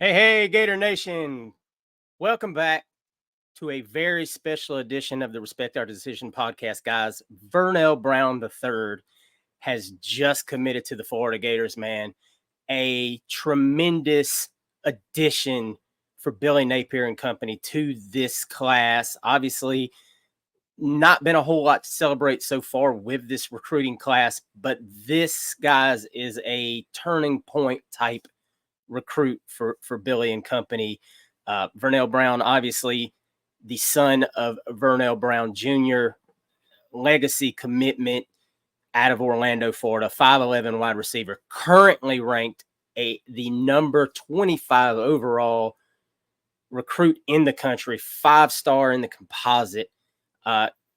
Hey, Gator Nation. Welcome back to a very special edition of the Respect Our Decision podcast, guys. Vernell Brown III has just committed to the Florida Gators, man. A tremendous addition for Billy Napier and company to this class. Obviously, not been a whole lot to celebrate so far with this recruiting class, but this, guys, is a turning point type recruit for Billy and company. Vernell Brown, obviously the son of Vernell Brown Jr., legacy commitment out of Orlando, Florida, 5'11" wide receiver, currently ranked the number 25 overall recruit in the country, 5-star in the composite.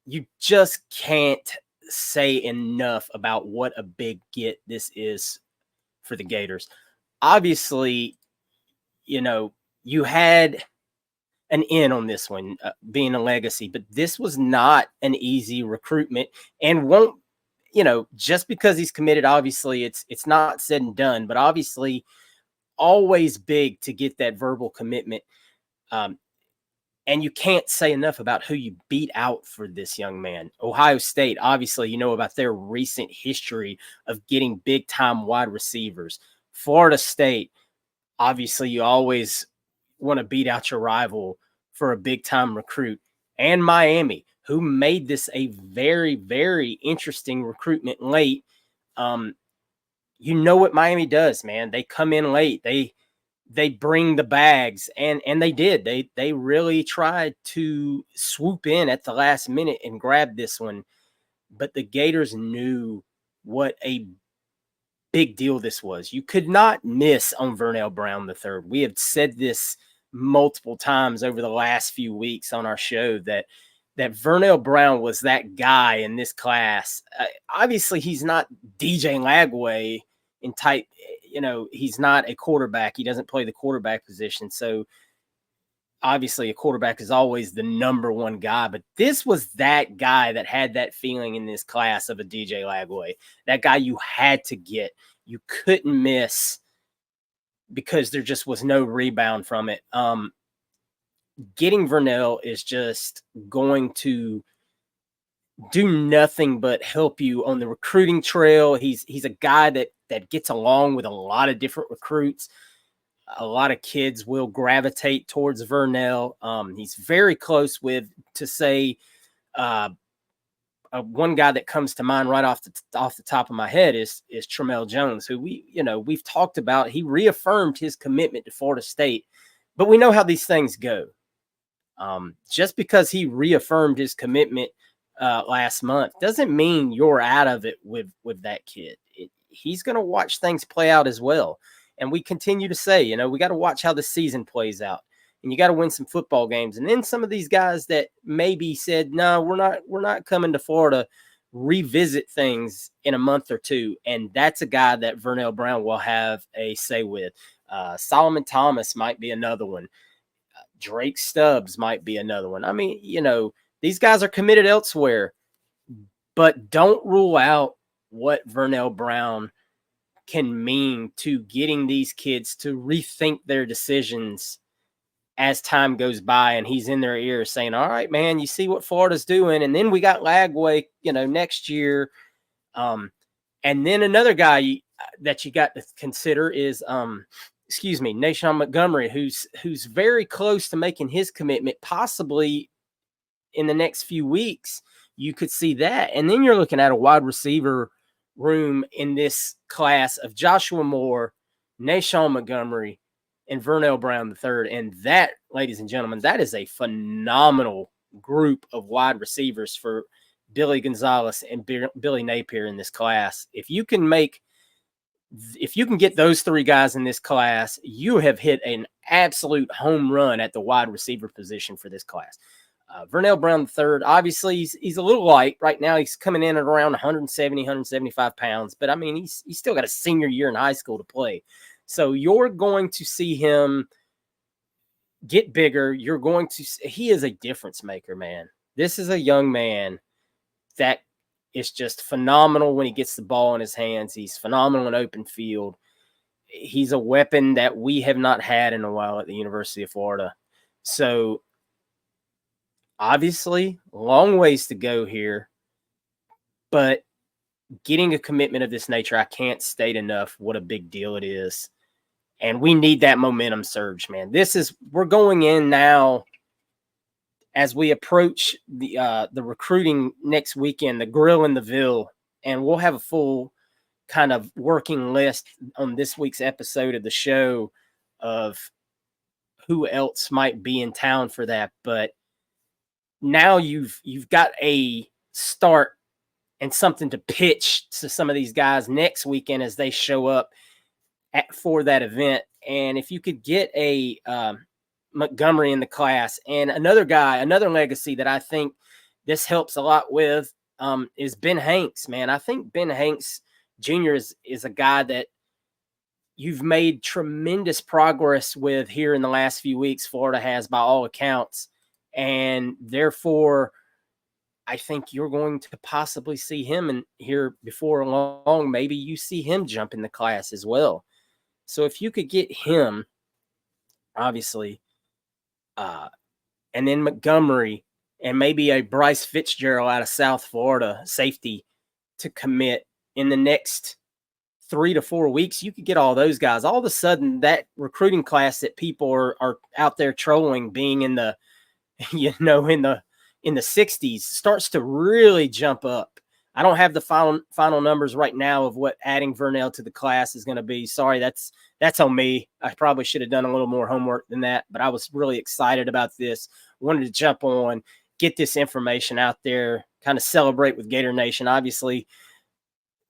You just can't say enough about what a big get this is for the Gators. Obviously, you had an in on this one, being a legacy, but this was not an easy recruitment and won't, just because he's committed, obviously it's not said and done, but obviously always big to get that verbal commitment. And you can't say enough about who you beat out for this young man. Ohio State, obviously, you know about their recent history of getting big time wide receivers. Florida State, obviously, you always want to beat out your rival for a big time recruit. And Miami, who made this a very, very interesting recruitment late. You know what Miami does, man. They come in late. They bring the bags, and they did. They really tried to swoop in at the last minute and grab this one. But the Gators knew what a big deal this was. You could not miss on Vernell Brown III. We have said this multiple times over the last few weeks on our show that Vernell Brown was that guy in this class. Obviously, he's not DJ Lagway in type. He's not a quarterback. He doesn't play the quarterback position. So obviously a quarterback is always the number one guy, but this was that guy that had that feeling in this class of a DJ Lagway, that guy you had to get, you couldn't miss because there just was no rebound from it. Getting Vernell is just going to do nothing but help you on the recruiting trail. He's a guy that gets along with a lot of different recruits. A lot of kids will gravitate towards Vernell. He's very close with, to say, one guy that comes to mind right off the top of my head is Tramel Jones, who we've talked about. He reaffirmed his commitment to Florida State, but we know how these things go. Just because he reaffirmed his commitment last month doesn't mean you're out of it with that kid. He's going to watch things play out as well. And we continue to say, we got to watch how the season plays out, and you got to win some football games. And then some of these guys that maybe said, no, we're not coming to Florida, revisit things in a month or two. And that's a guy that Vernell Brown will have a say with. Solomon Thomas might be another one. Drake Stubbs might be another one. I mean, these guys are committed elsewhere, but don't rule out what Vernell Brown can mean to getting these kids to rethink their decisions as time goes by, and he's in their ear saying, all right, man, you see what Florida's doing. And then we got Lagway, next year. And then another guy that you got to consider is, Nashawn Montgomery, who's very close to making his commitment, possibly in the next few weeks. You could see that. And then you're looking at a wide receiver room in this class of Joshua Moore, Nashawn Montgomery, and Vernell Brown III. And that, ladies and gentlemen, that is a phenomenal group of wide receivers for Billy Gonzalez and Billy Napier in this class. If you can get those three guys in this class, you have hit an absolute home run at the wide receiver position for this class. Vernell Brown III, obviously, he's a little light right now. He's coming in at around 170, 175 pounds. But, I mean, he's still got a senior year in high school to play. So you're going to see him get bigger. He is a difference maker, man. This is a young man that is just phenomenal when he gets the ball in his hands. He's phenomenal in open field. He's a weapon that we have not had in a while at the University of Florida. So obviously, long ways to go here, but getting a commitment of this nature, I can't state enough what a big deal it is. And we need that momentum surge, man. We're going in now as we approach the recruiting next weekend, the Grill in the Ville, and we'll have a full kind of working list on this week's episode of the show of who else might be in town for that. But now you've got a start and something to pitch to some of these guys next weekend as they show up for that event. And if you could get a Montgomery in the class, and another guy, another legacy that I think this helps a lot with is Ben Hanks, man. I think Ben Hanks Jr. is a guy that you've made tremendous progress with here in the last few weeks. Florida has, by all accounts. And therefore, I think you're going to possibly see him in here before long. Maybe you see him jump in the class as well. So if you could get him, obviously, and then Montgomery and maybe a Bryce Fitzgerald out of South Florida, safety, to commit in the next 3 to 4 weeks, you could get all those guys. All of a sudden, that recruiting class that people are out there trolling, being in the, in the 60s, starts to really jump up. I don't have the final numbers right now of what adding Vernell to the class is going to be. Sorry, that's on me. I probably should have done a little more homework than that, but I was really excited about this. Wanted to jump on, get this information out there, kind of celebrate with Gator Nation. Obviously,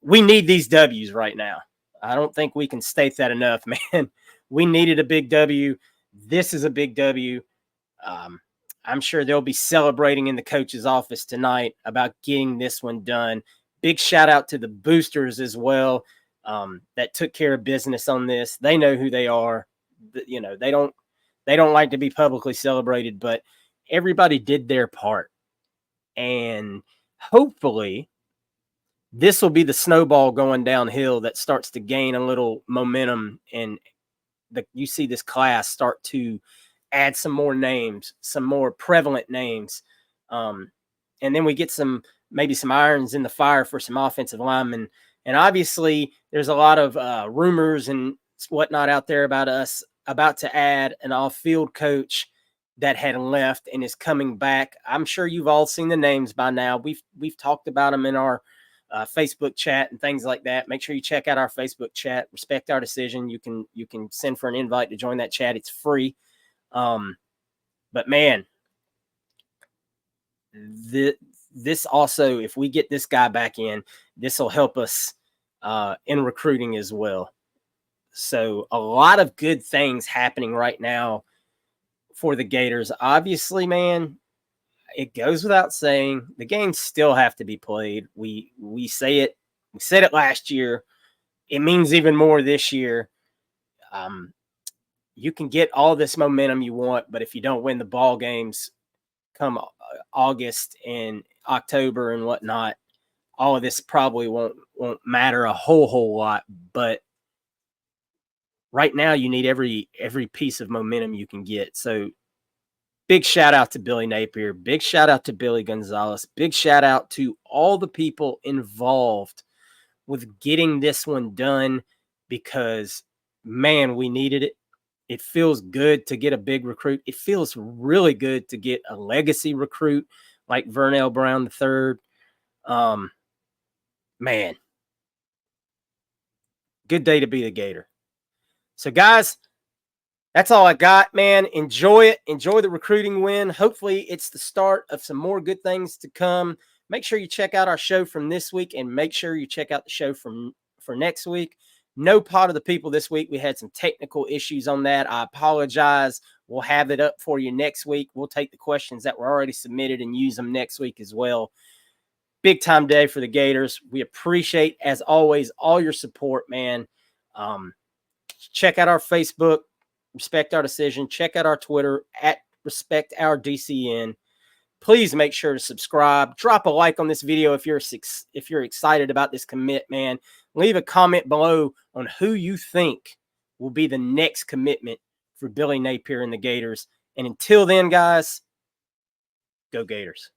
we need these W's right now. I don't think we can state that enough, man. We needed a big W. This is a big W. I'm sure they'll be celebrating in the coach's office tonight about getting this one done. Big shout out to the boosters as well that took care of business on this. They know who they are. They don't like to be publicly celebrated, but everybody did their part. And hopefully this will be the snowball going downhill that starts to gain a little momentum, and you see this class start to add some more names, some more prevalent names. And then we get maybe some irons in the fire for some offensive linemen. And obviously there's a lot of rumors and whatnot out there about us about to add an off-field coach that had left and is coming back. I'm sure you've all seen the names by now. We've talked about them in our Facebook chat and things like that. Make sure you check out our Facebook chat, Respect Our Decision. You can send for an invite to join that chat. It's free. But man, this also, if we get this guy back in, this will help us in recruiting as well. So a lot of good things happening right now for the Gators. Obviously, man, it goes without saying, the games still have to be played. We say it. We said it last year. It means even more this year. You can get all this momentum you want, but if you don't win the ball games come August and October and whatnot, all of this probably won't matter a whole lot. But right now, you need every piece of momentum you can get. So big shout out to Billy Napier. Big shout out to Billy Gonzalez. Big shout out to all the people involved with getting this one done, because, man, we needed it. It feels good to get a big recruit. It feels really good to get a legacy recruit like Vernell Brown III. Man, good day to be the Gator. So, guys, that's all I got, man. Enjoy it. Enjoy the recruiting win. Hopefully, it's the start of some more good things to come. Make sure you check out our show from this week, and make sure you check out the show for next week. No Pot of the People this week. We had some technical issues on that. I apologize. We'll have it up for you next week. We'll take the questions that were already submitted and use them next week as well. Big time day for the Gators. We appreciate, as always, all your support, man. Check out our Facebook, Respect Our Decision. Check out our Twitter, at Respect Our DCN. Please make sure to subscribe. Drop a like on this video if you're excited about this commit, man. Leave a comment below on who you think will be the next commitment for Billy Napier and the Gators. And until then, guys, go Gators.